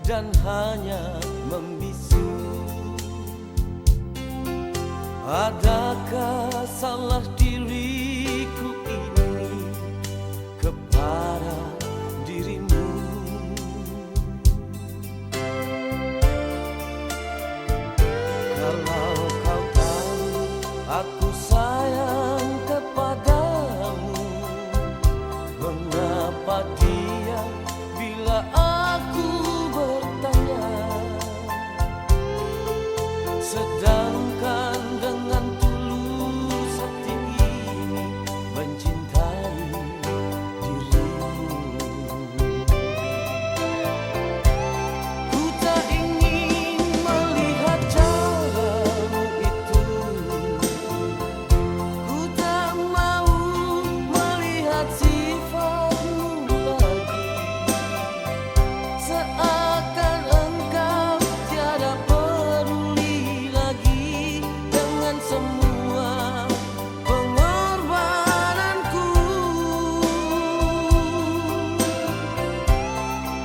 dan hanya membisu. Adakah salah diriku ini kepada dirimu? Kalau kau tahu aku sayang kepadamu, mengapa dia bila aku bertanya? Sedangkan dengan tulus hati ini mencintai dirimu. Ku tak ingin melihat caramu itu, ku tak mau melihat sifatmu lagi. Seakan engkau tiada peduli lagi dengan semua pengorbananku.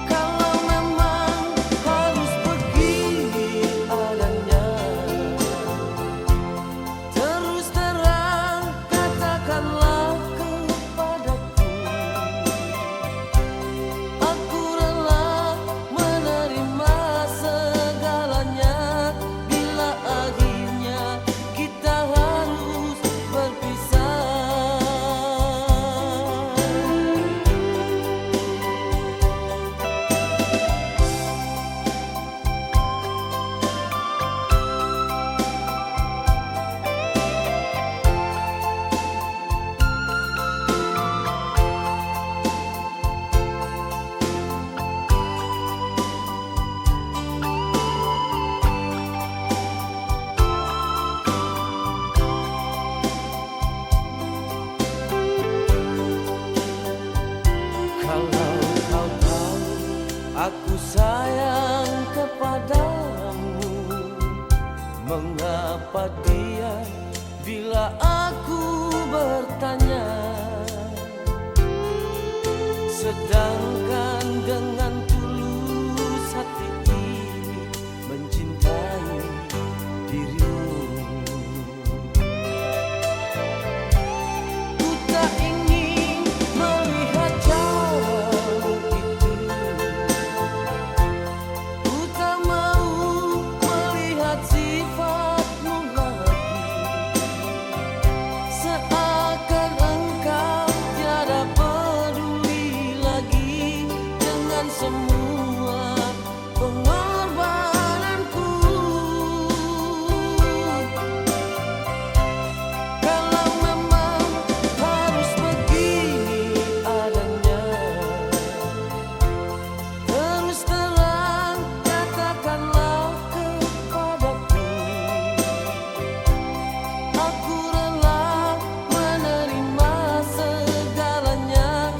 Kalau memang harus begini adanya, terus terang katakanlah kepadaku. Aku rela menerima segalanya bila akhirnya kita harus berpisah. Kalau kau tahu aku sayang kepadamu, mengapa dia bila aku bertanya? Sedangkan dengan tulus hati ini mencintai dirimu. Ku tak ingin melihat caramu itu, ku tak mau melihat sifatmu lagi. Seakan engkau tiada peduli lagi dengan semua pengorbananku. Kalau memang harus begini adanya, terus terang katakanlah kepadaku. Aku rela menerima segalanya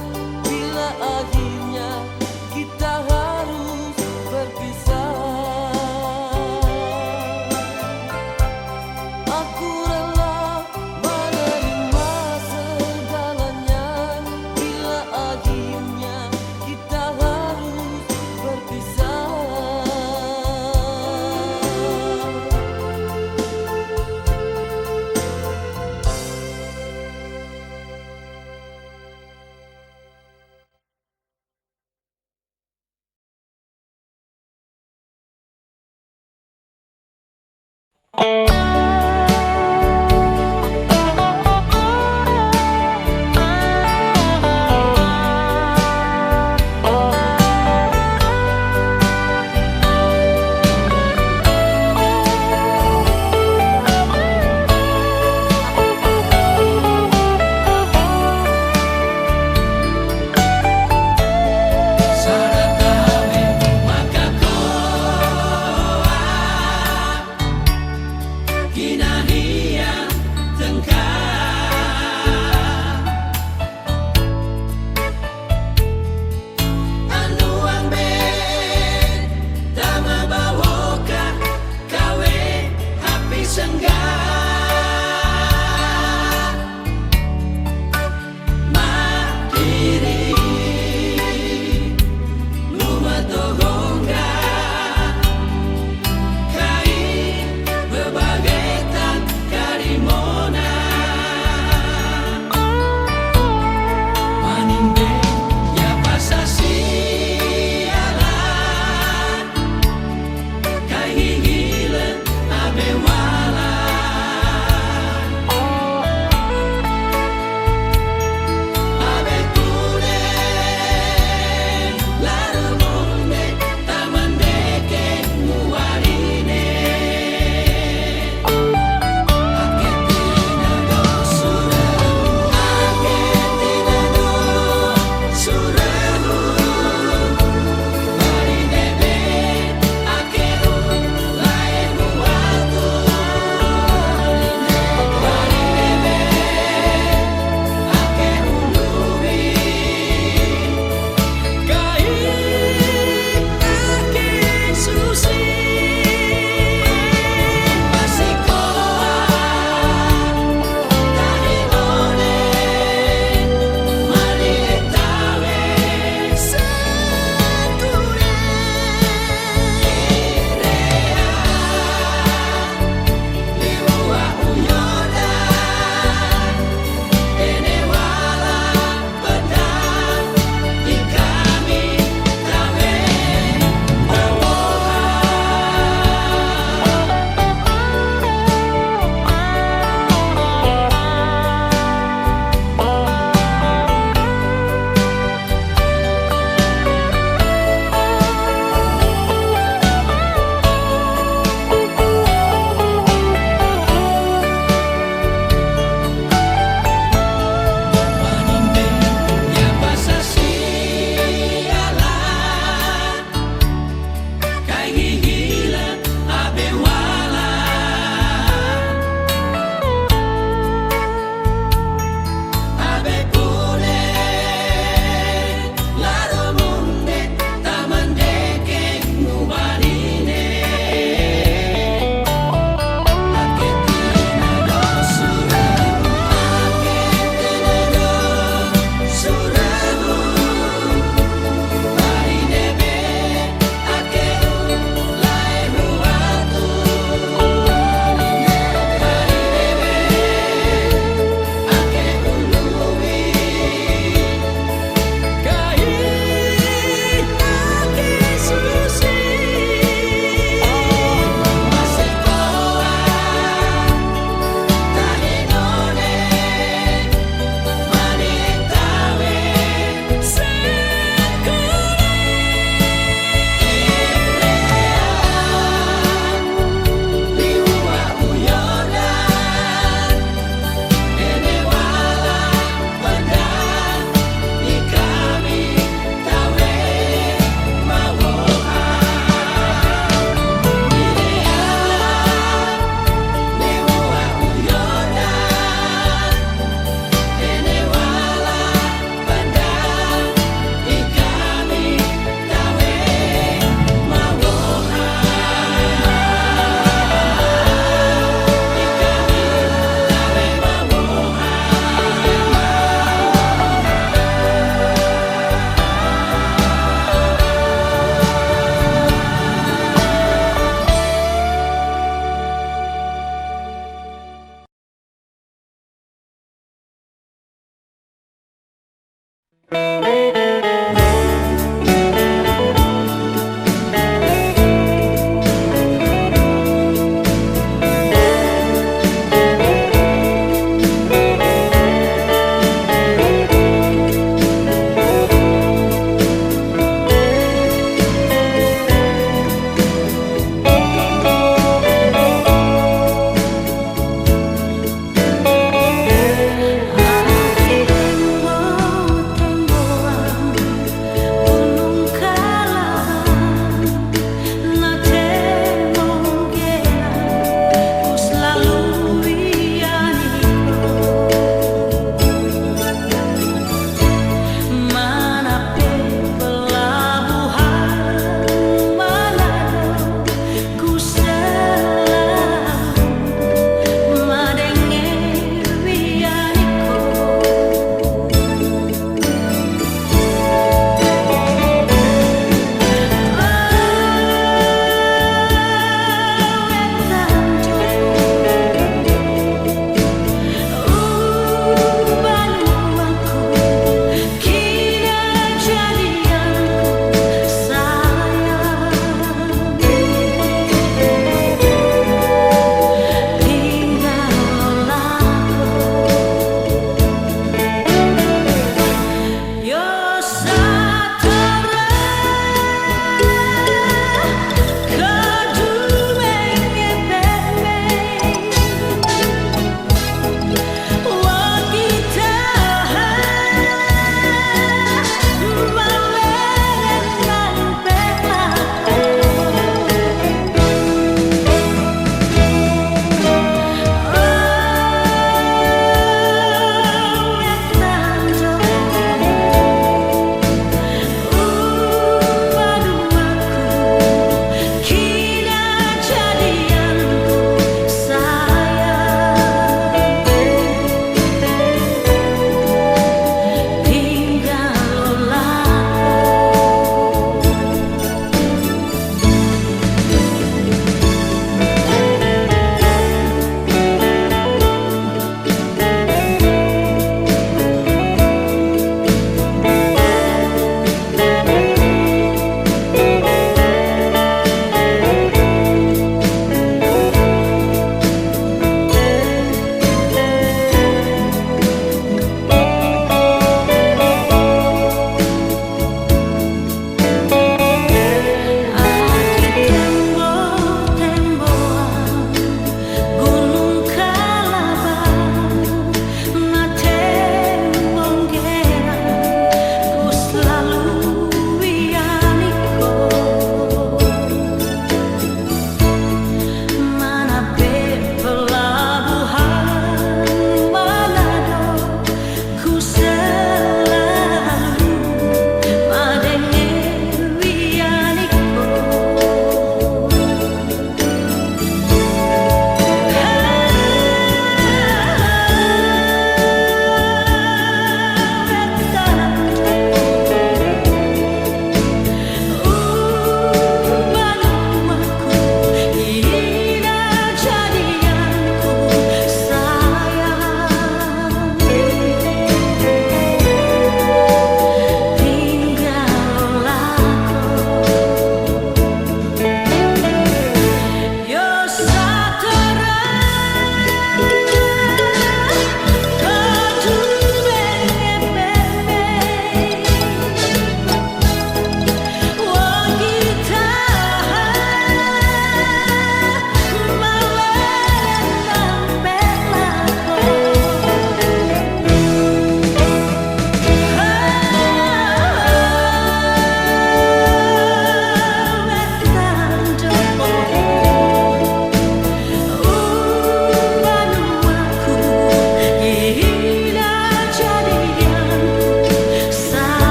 bila akhirnya kita harus berpisah. Aku rela menerima segalanya bila akhirnya kita harus berpisah.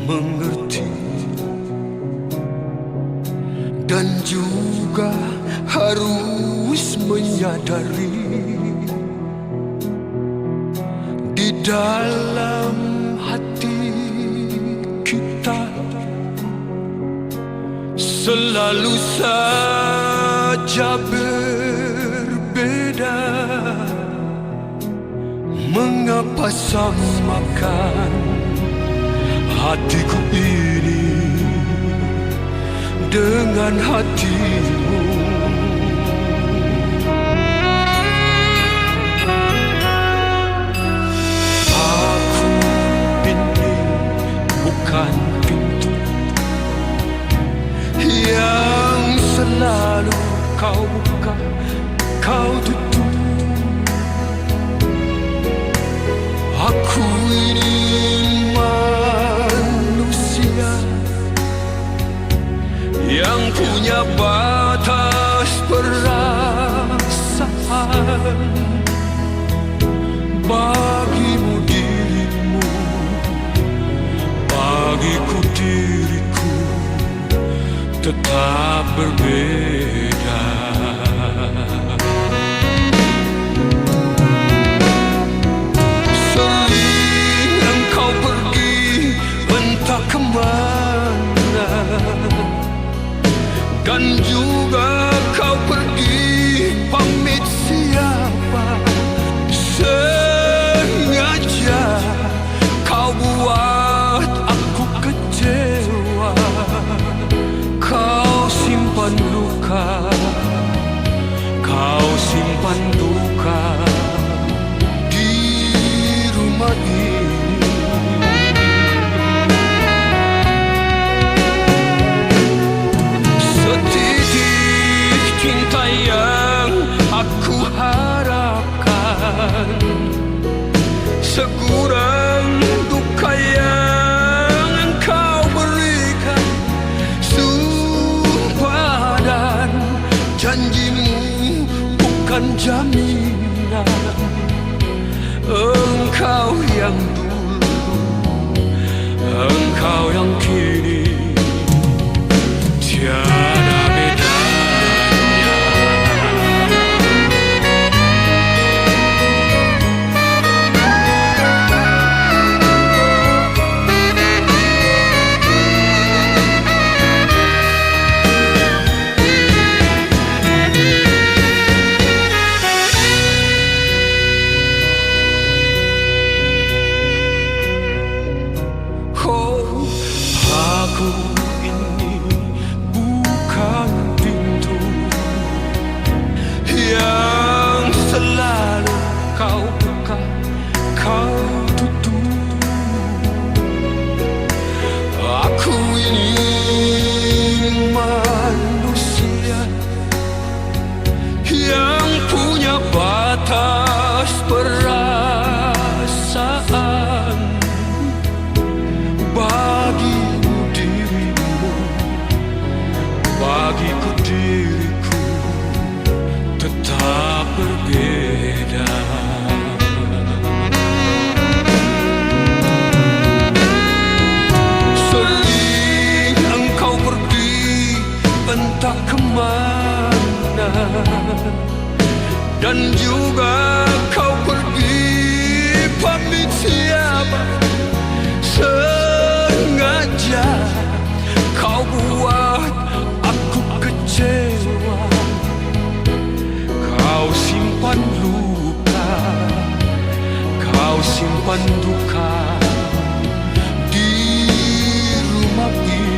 mengerti dan juga harus menyadari di dalam hati kita selalu saja berbeda. Mengapa samakan hatiku ini dengan hatimu? Aku ini bukan pintu yang selalu kau buka, kau tutup. Aku ini manusia yang punya batas perasaan. Bagimu dirimu, bagiku diriku tetap berbeda. Kemana dan juga kau pergi pamit siapa, sengaja kau buat aku kecewa. Kau simpan luka, kau simpan duka di rumah ini. Cinta yang aku harapkan, segurang duka yang engkau berikan. Sumpah dan janjimu bukan jaminan. Engkau yang dulu, engkau yang kini, tiada beda. Aku ini bukan pintu yang selalu kau buka, kau tutup. Aku ini manusia yang punya batas perasaan. Bagimu dirimu, bagiku diriku tetap berbeda. Seling engkau pergi entah kemana, dan juga kau pergi pamit siapa, sengaja kau buat aku kecewa. Kau simpan luka, kau simpan duka di rumah ini.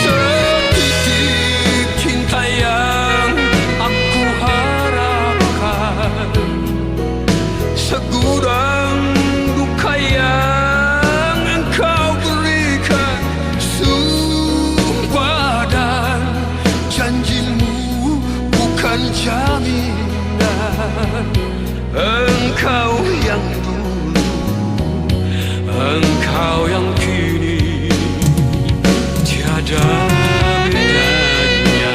Setitik cinta yang aku harapkan, segurang duka yang engkau berikan. Sumpah dan janjimu bukan jaminan. Engkau yang dulu, engkau yang kini, tiada bedanya.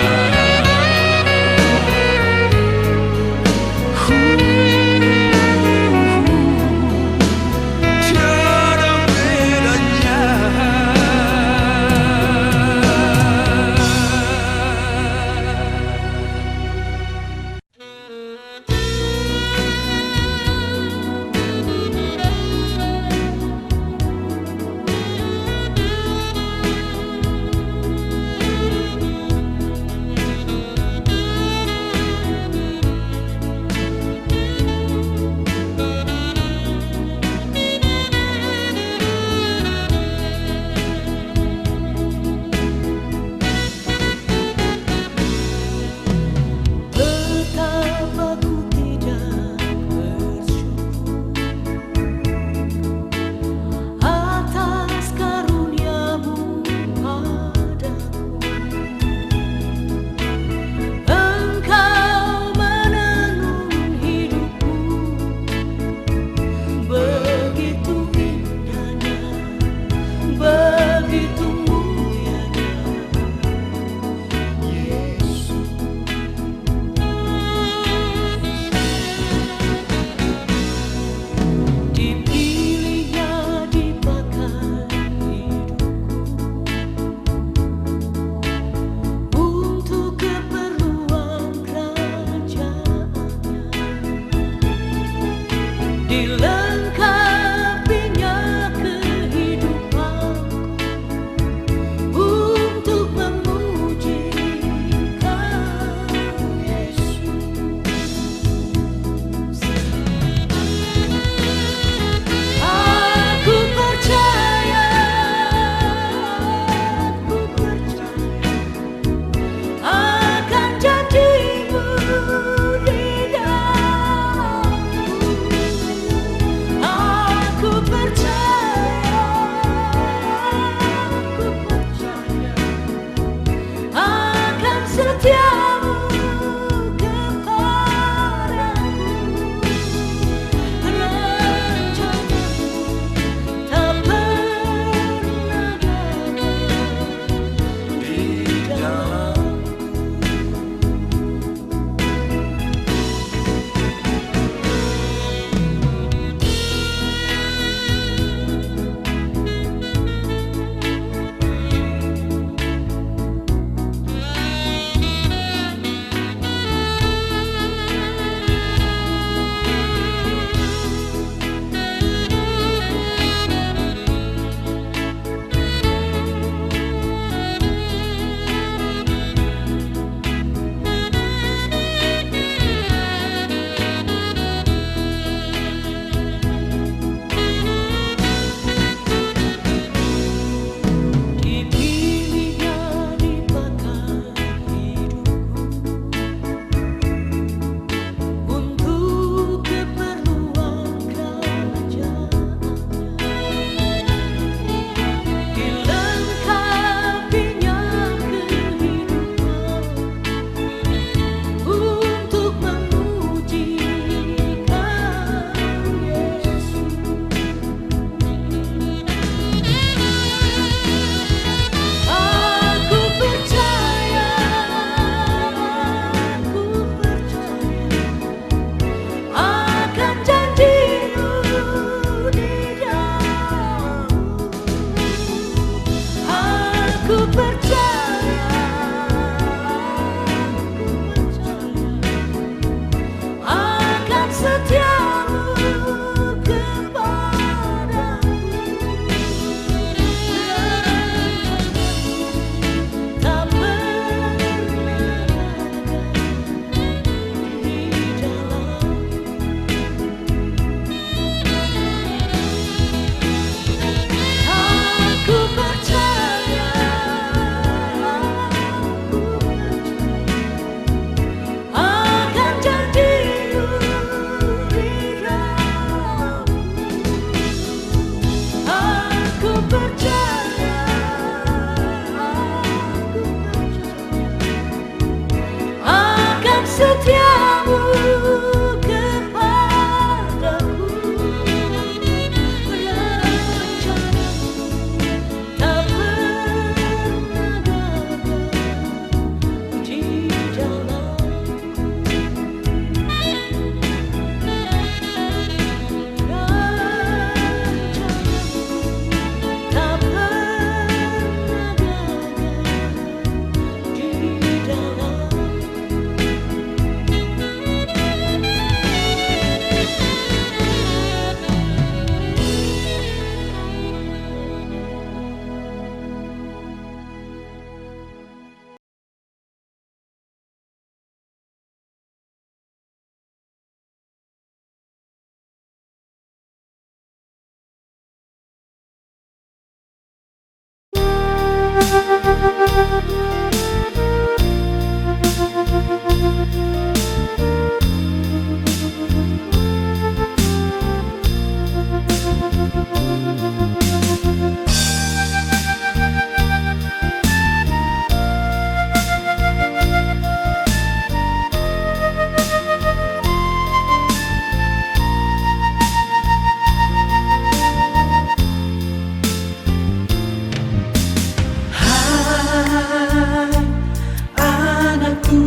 Anakku,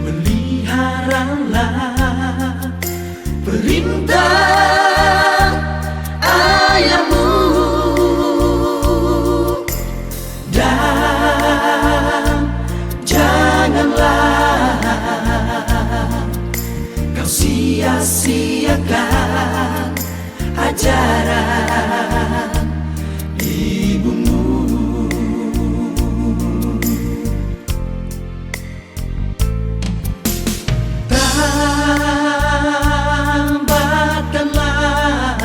peliharalah perintah ayahmu dan janganlah kau sia-siakan ajaran ibumu. Tambatkanlah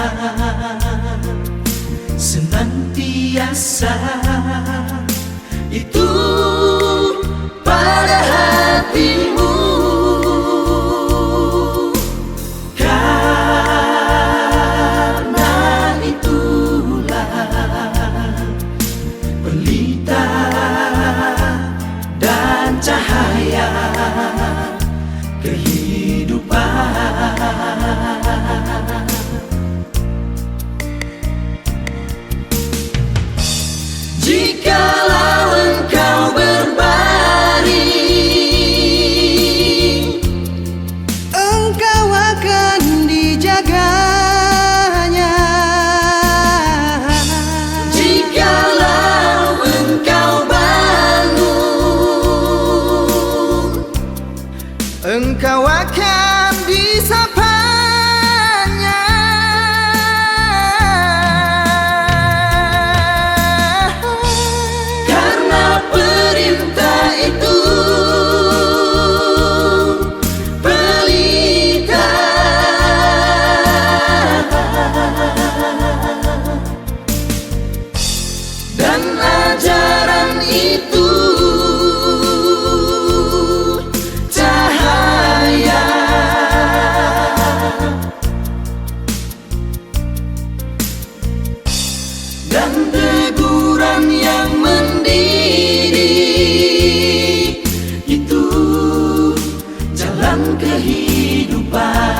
senantiasa itu pada hatimu, karena itulah pelita dan cahaya kehidupan. Jikalau engkau berbaring, engkau akan dijaganya. Jikalau engkau bangun, engkau akan disapanya. Karena perintah itu pelita dan ajaran itu cahaya. Dan teguran yang mendidik itu jalan kehidupan.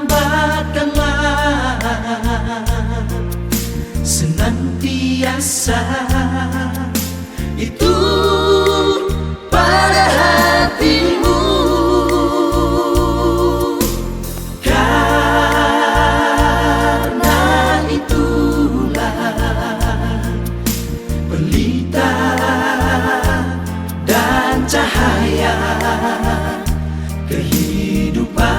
Tambatkanlah senantiasa itu pada hatimu, karena itulah pelita dan cahaya kehidupan.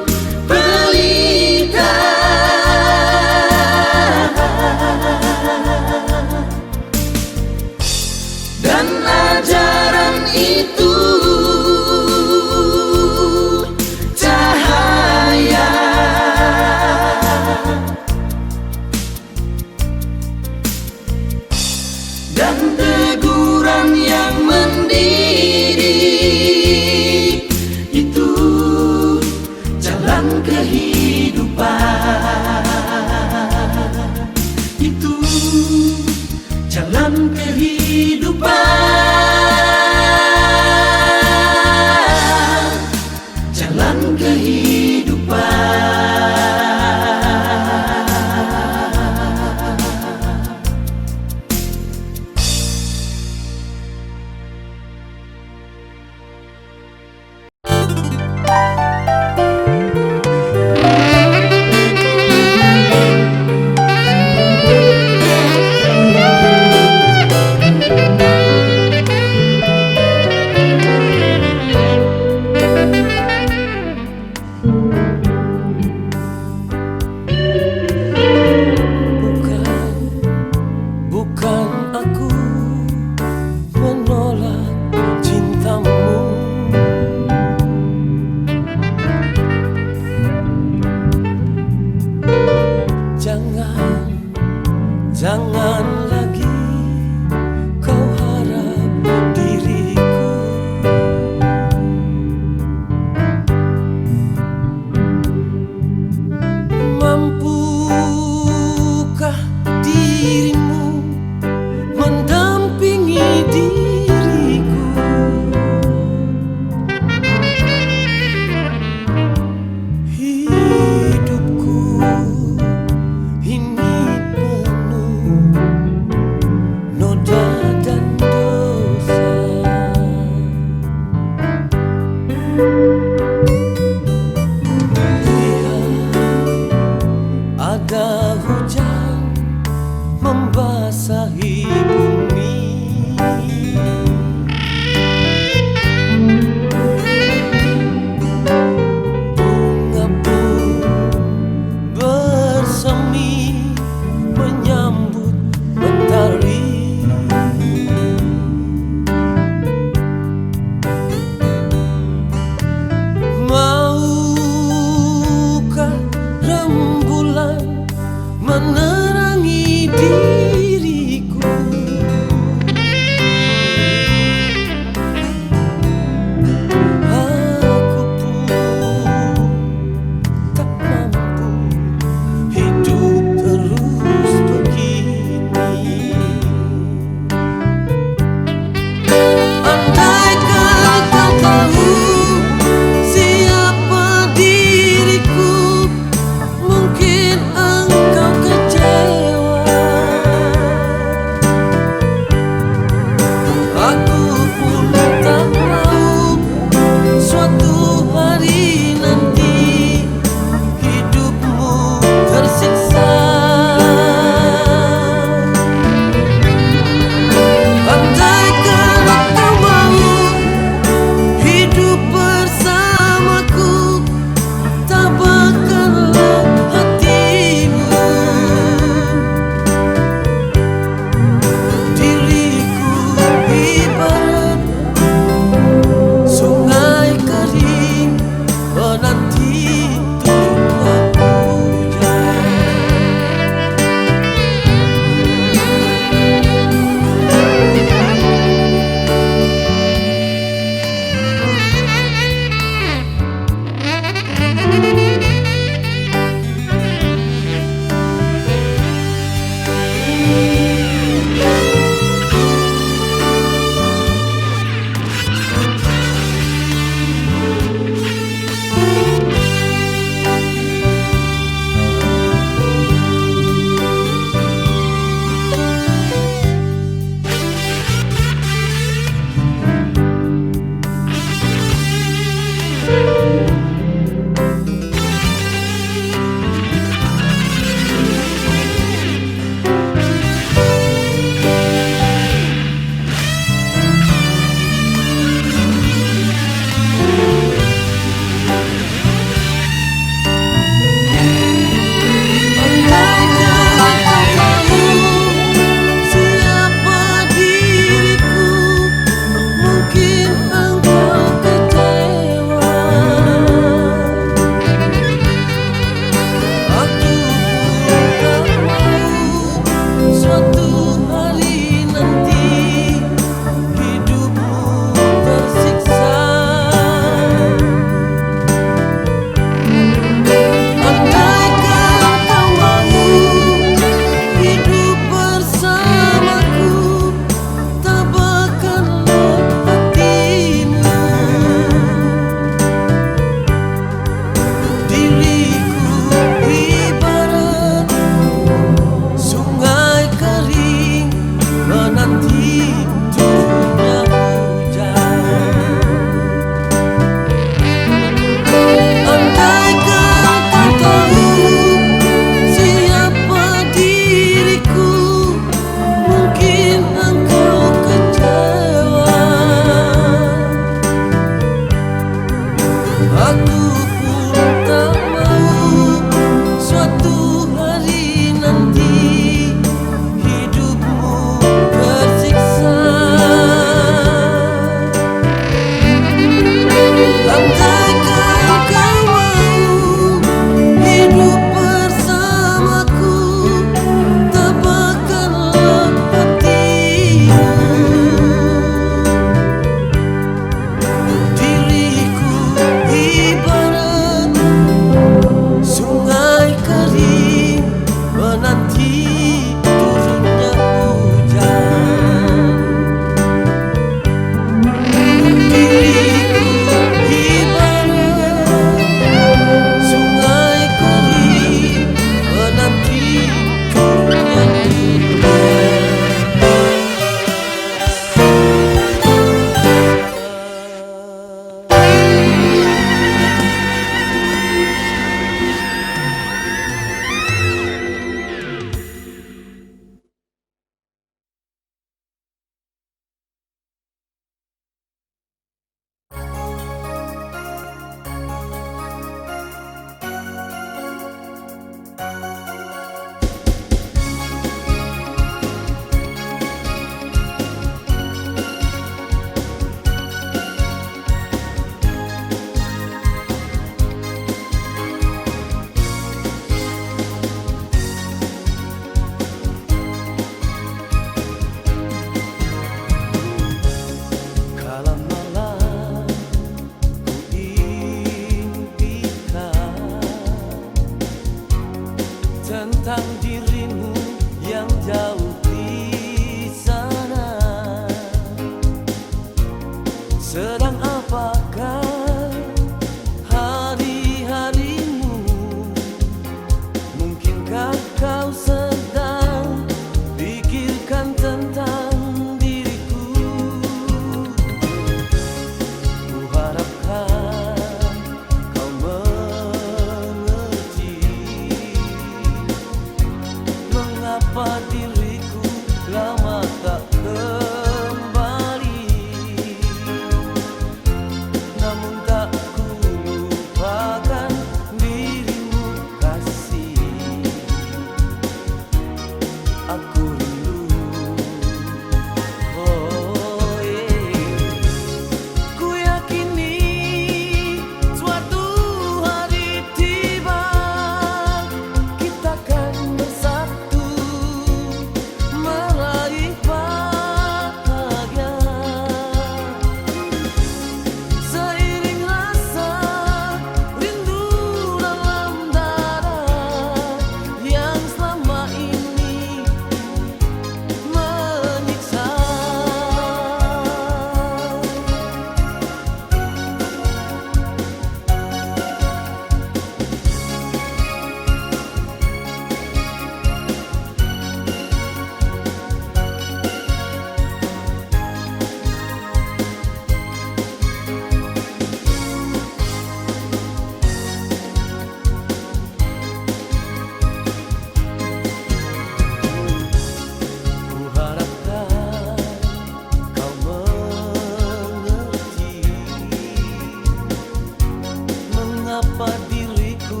Mengapa diriku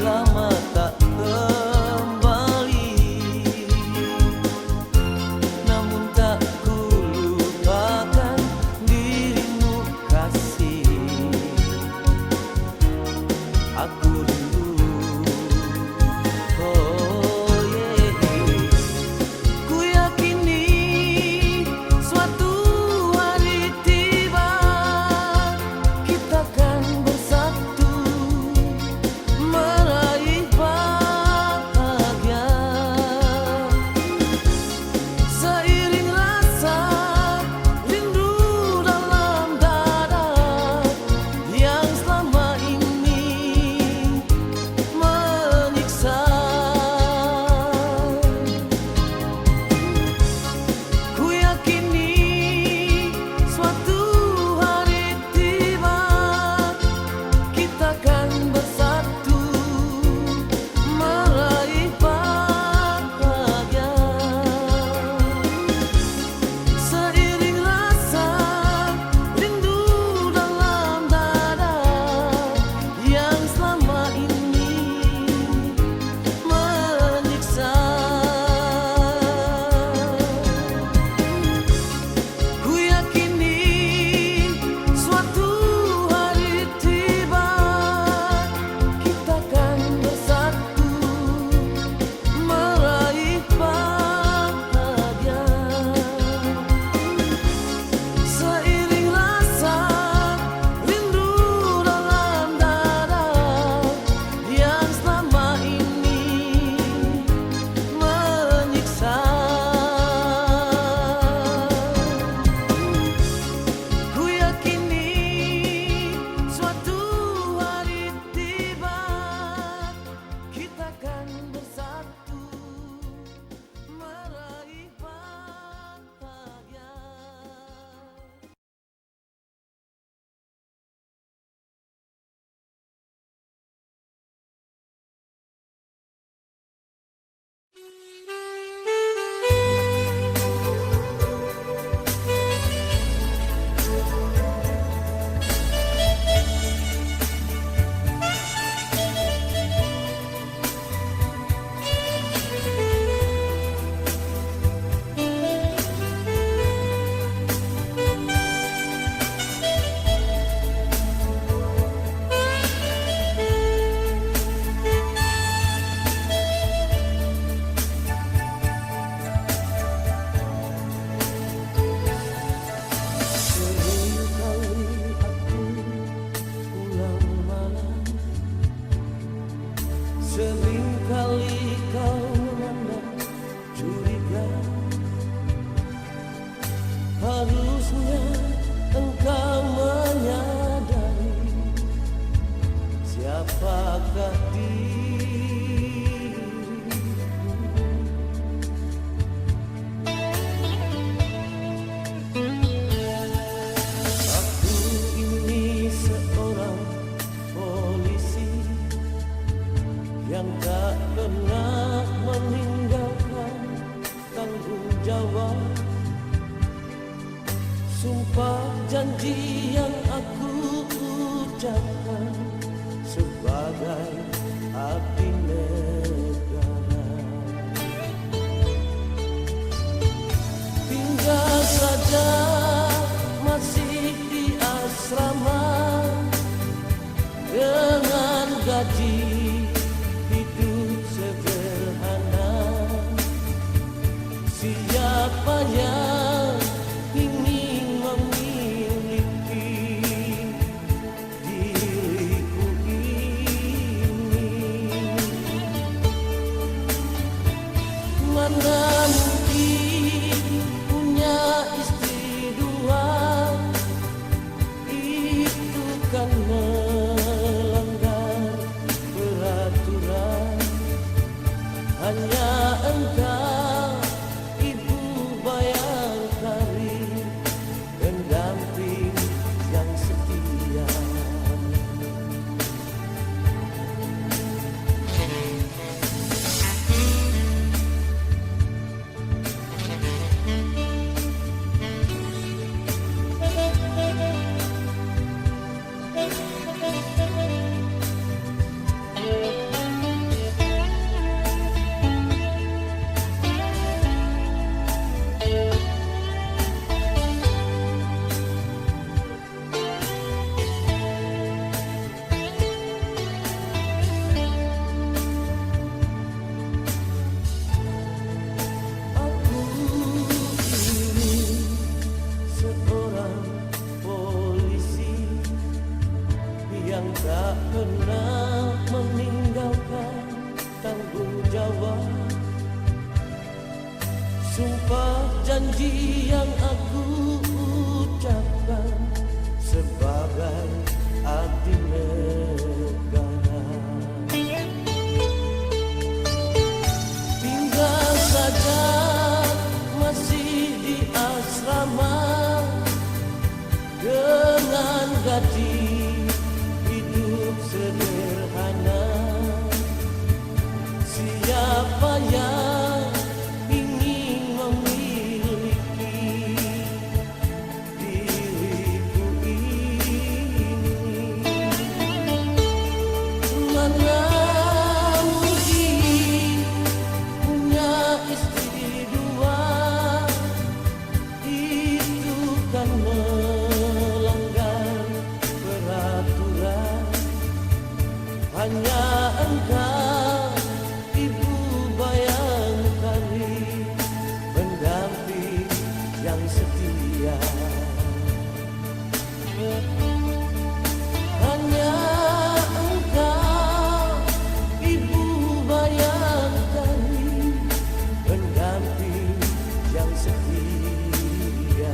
lama tak kembali, namun tak kulupakan dirimu kasih. Aku rindu, oh yeah. Ku yakini suatu hari tiba, kita kan bersatu meraih bahagia. Seiring rasa rindu dalam dada yang selama ini menyiksa. Ku yakini suatu hari tiba, kita kan bersatu meraih bahagia. Seiring rasa rindu dalam dada yang selama ini menyiksa. Ku yakini suatu hari tiba, kita kan bersatu meraih bahagia. Seiring rasa rindu dalam dada yang selama ini menyiksa. Ku yakini suatu hari tiba, kita kan bersatu meraih bahagia. Seringkali aku pulang malam, seringkali kau memandang curiga. Harusnya engkau menyadari siapakah diriku. Aku ini seorang polisi yang tak pernah meninggalkan tanggung jawab. Sumpah janji yang aku ucapkan sebagai abdi negara. Tinggal saja masih di asrama dengan gaji hidup sederhana. Siapa yang ingin memiliki diriku ini? Mana mungkin punya istri dua, itu kan melanggar tak pernah meninggalkan tanggung jawab. Sumpah janji yang aku ucapkan sebagai abdi negara. Tinggal saja masih di asrama dengan gaji hidup sederhana. Siapa yang ingin memiliki diriku ini? Mana mungkin punya istri dua, itu kan melanggar peraturan. Hanya engkau ibu bayangkari, pendamping yang setia. Hanya engkau ibu bayangkari, pendamping yang setia.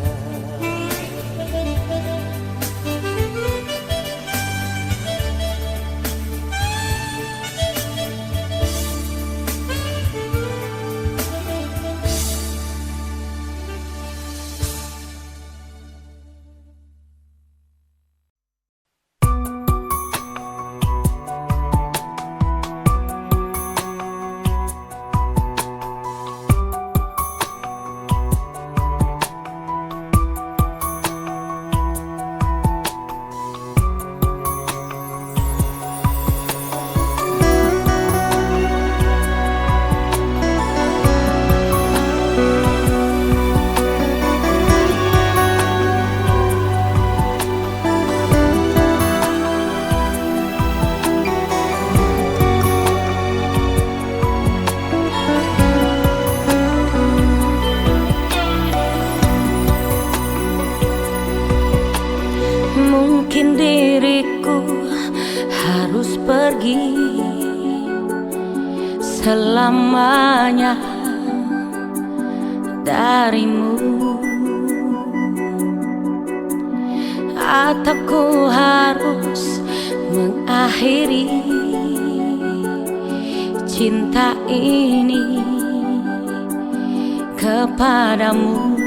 Mungkin diriku harus pergi selamanya darimu, atau ku harus mengakhiri cinta ini kepadamu.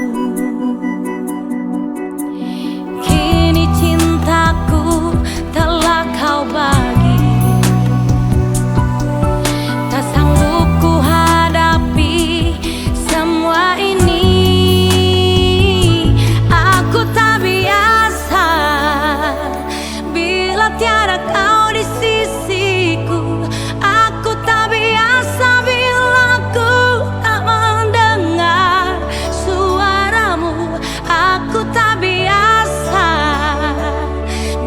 Cintaku telah kau bagi, tak sanggup ku hadapi semua ini. Aku tak biasa bila tiada kau di sisiku. Aku tak biasa bila ku tak mendengar suaramu. Aku tak biasa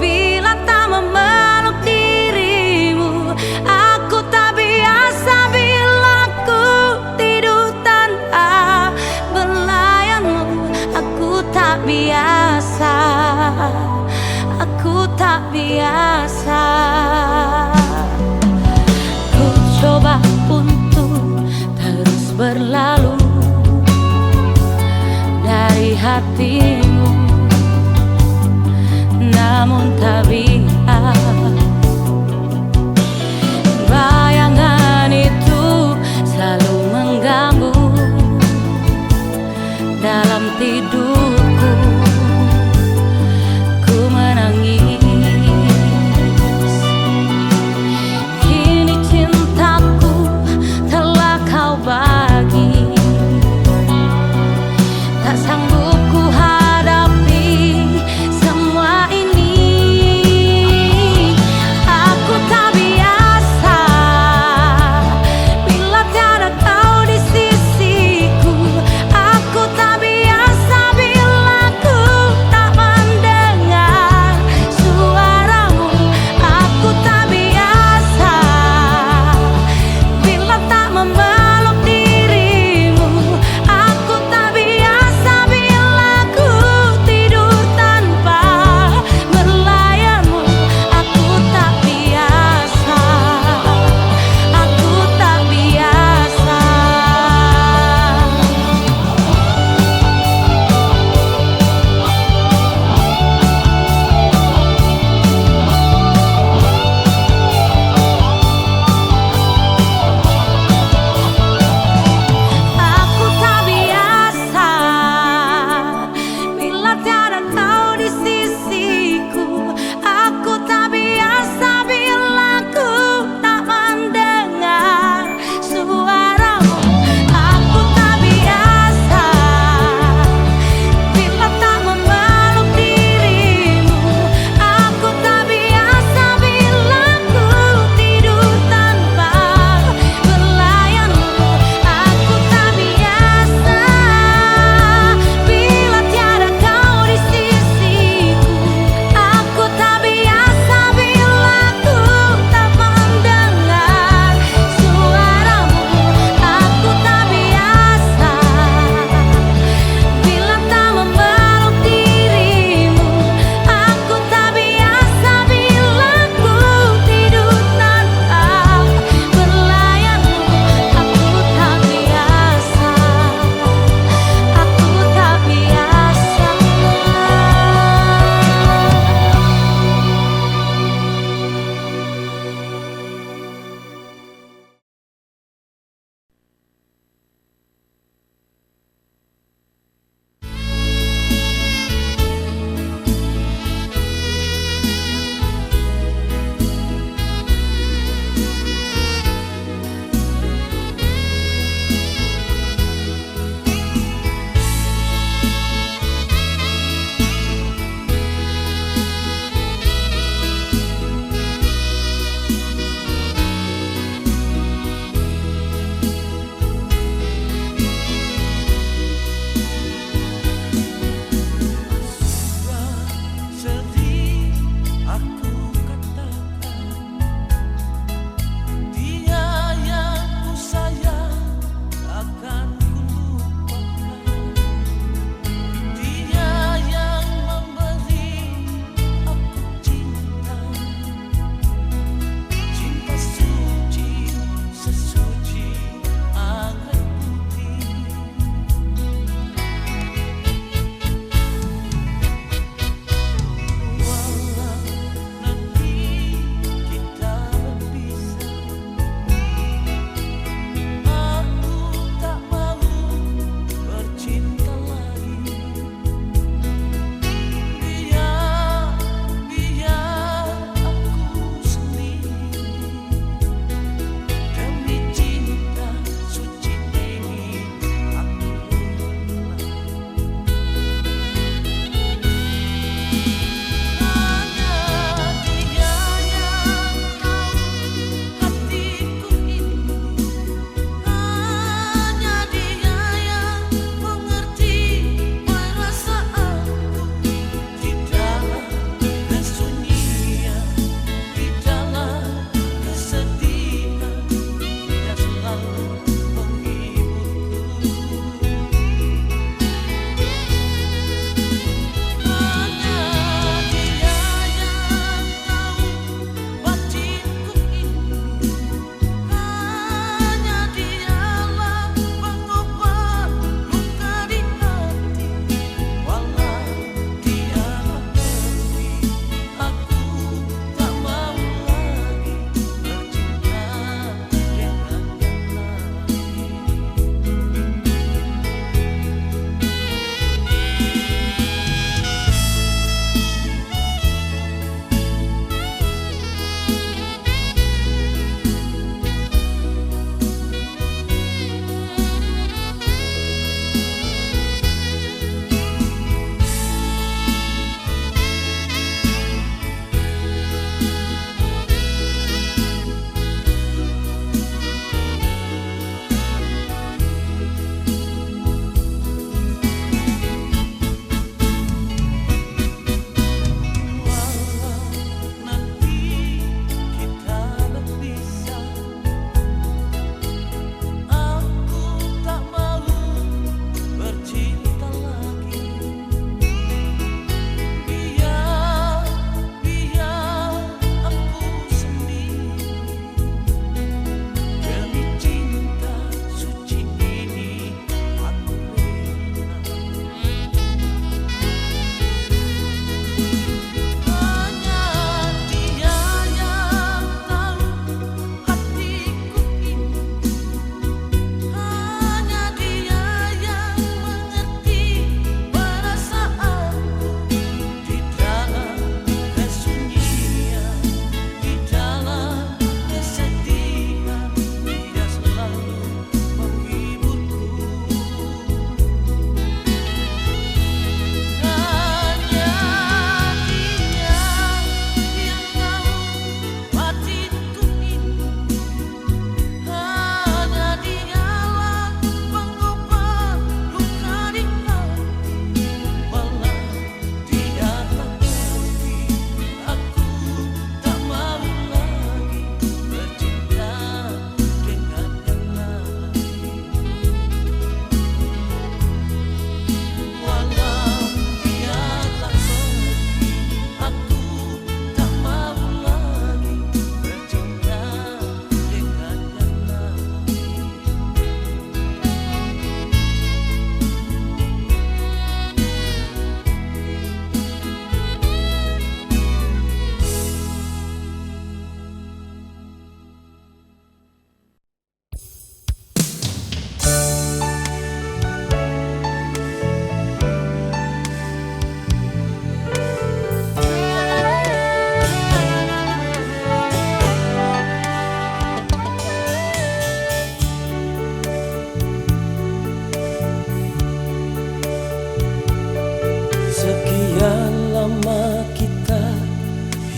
bila tak memeluk dirimu. Aku tak biasa bila ku tidur tanpa belayanmu. Aku tak biasa, aku tak biasa. Ku coba untuk terus berlalu dari hatimu, namun tak bisa. Bayangan itu selalu mengganggu dalam tidurku. Ku menangis. Kini cintaku telah kau bagi, tak sanggup ku hadapi semua ini.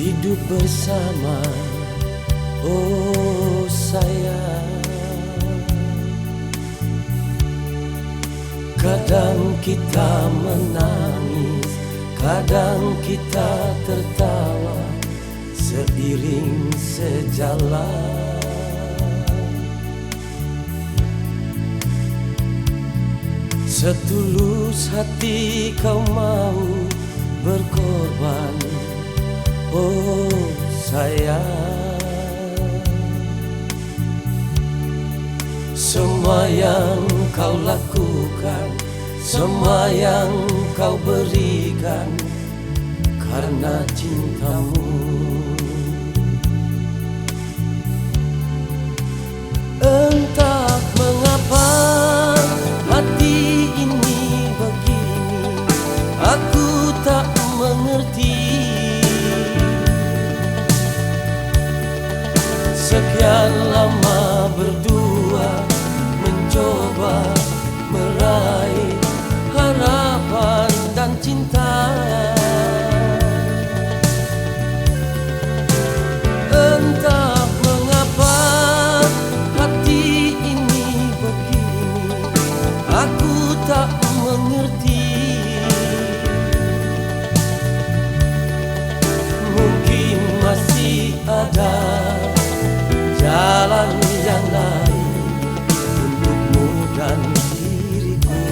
hidup bersama. Oh sayang, kadang kita menangis, kadang kita tertawa seiring sejalan. Setulus hati kau mau berkorban. Oh sayang, semua yang kau lakukan, semua yang kau berikan karena cintamu. Entah mengapa hati ini begini, aku tak mengerti. Sekian lama berdua mencoba meraih harapan dan cinta. Entah mengapa hati ini begini, aku tak mengerti. Mungkin masih ada jalan yang lain untukmu dan diriku.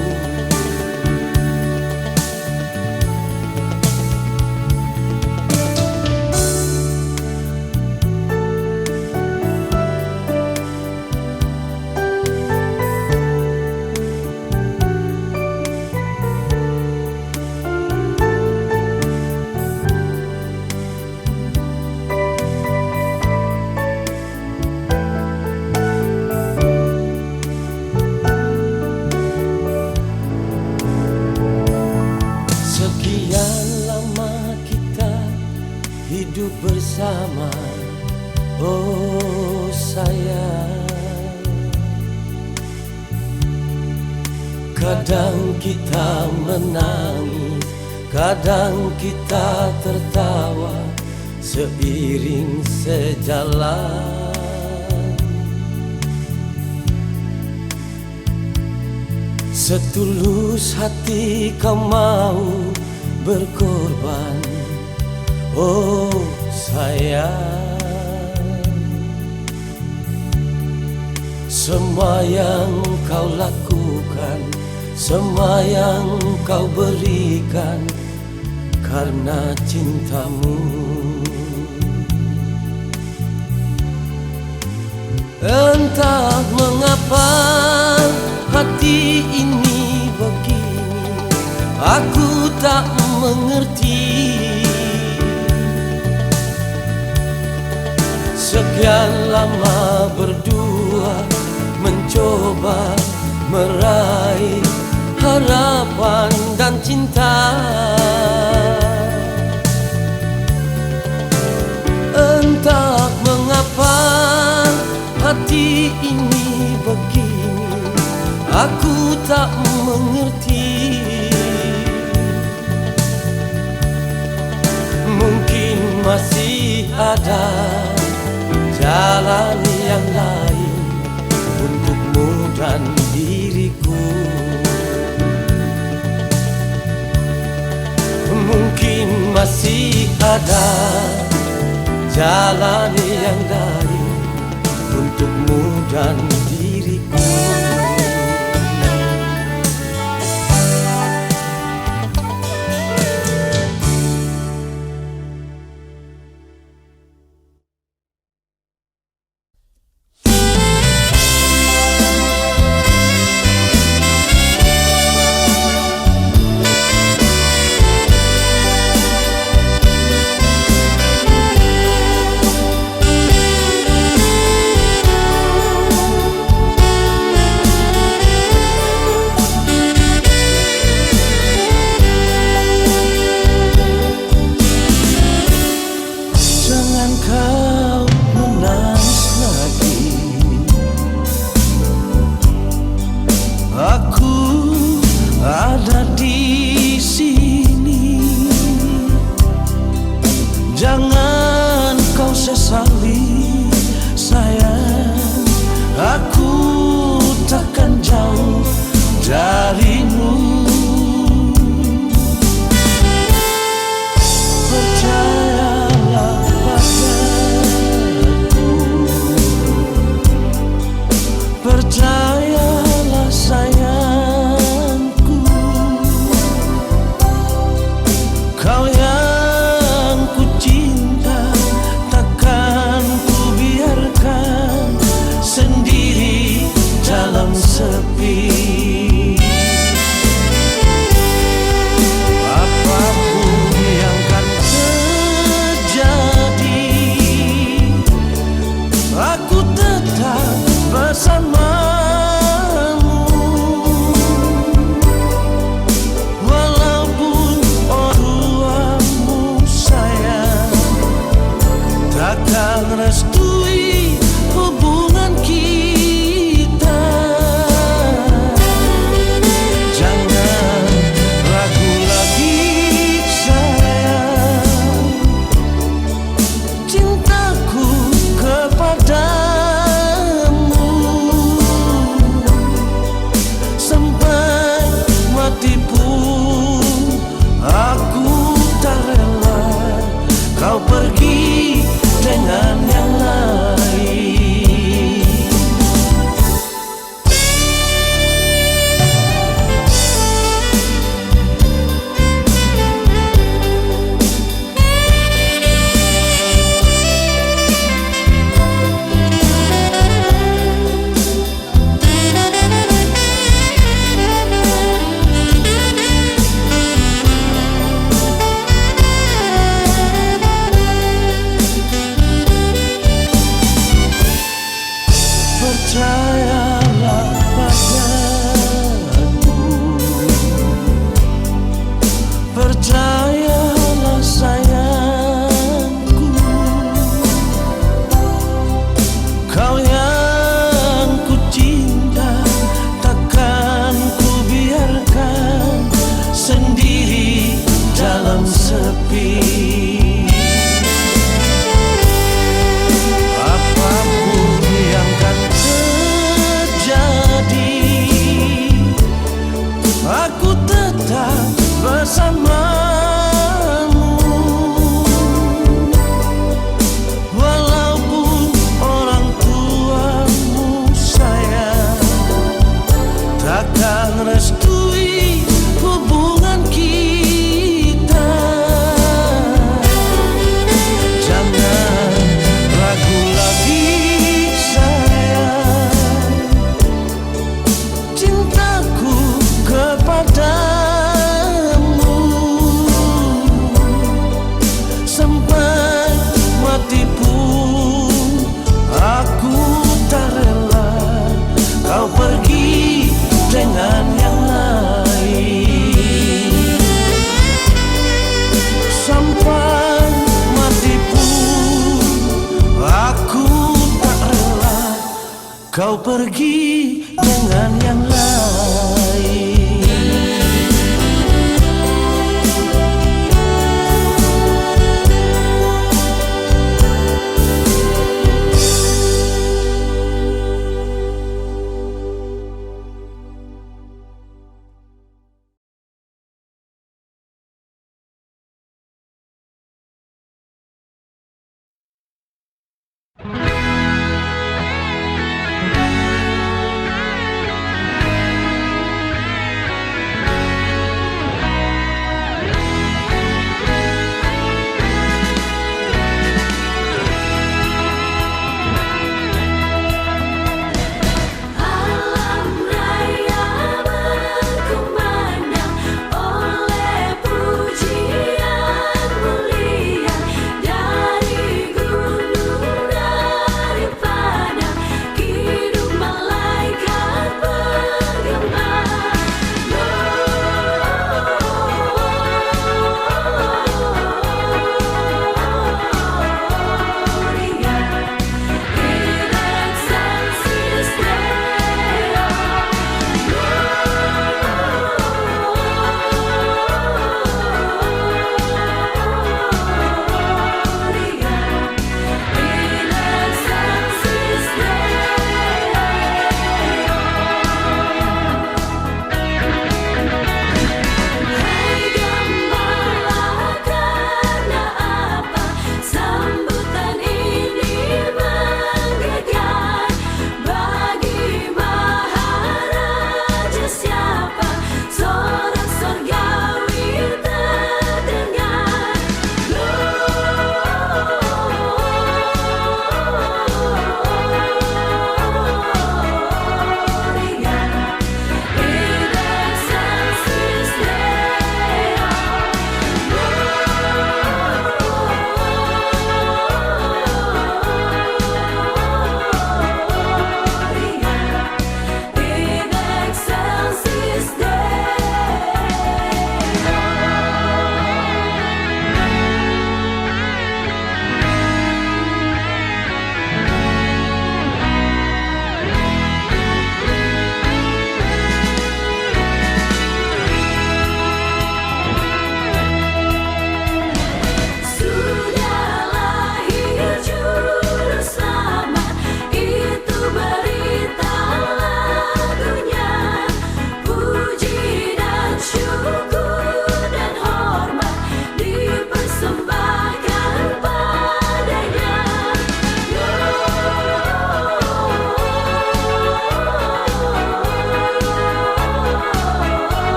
Sekian lama kita hidup bersama. Oh sayang, kadang kita menangis, kadang kita tertawa seiring sejalan. Setulus hati kau mau berkorban. Oh sayang, semua yang kau lakukan, semua yang kau berikan karena cintamu. Entah mengapa hati ini begini, aku tak mengerti. Sekian lama berdua mencoba meraih harapan dan cinta. Entah mengapa hati ini begini, aku tak mengerti. Mungkin masih ada jalan yang lain untukmu dan diriku. Mungkin masih ada jalan yang lain untukmu dan diriku. Jangan sesali sayang, aku takkan jauh darimu. Percayalah padaku, percayalah sayangku, kau yang ku cinta takkan ku biarkan sendiri dalam sepi. Apapun yang kan terjadi, aku tetap bersamamu. Walaupun orangmu sayang takkan restui hubungan kita. Jangan ragu lagi sayang, cintaku kepadamu. Sampai mati pun aku tak rela kau pergi dengan yang lain. Percayalah padaku, percayalah sayangku, kau yang ku cinta takkan ku biarkan sendiri dalam sepi. Apapun yang kan terjadi, aku tetap bersamamu. Walaupun orang tuamu sayang takkan restui hubungan kita. Jangan ragu lagi sayang, cintaku kepadamu. Sampai mati pun aku tak rela kau pergi dengan yang lain. Sampai mati pun aku tak rela kau pergi dengan yang lain.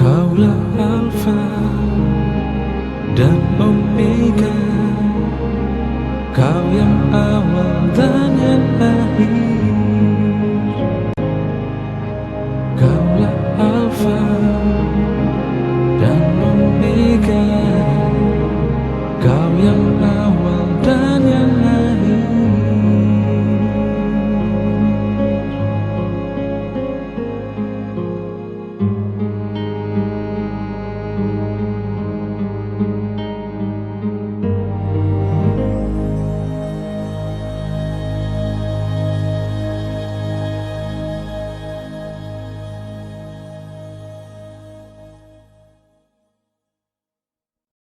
Kaulah Alfa dan Omega, Kau yang awal dan yang akhir. Kaulah Alfa dan Omega, Kau yang awal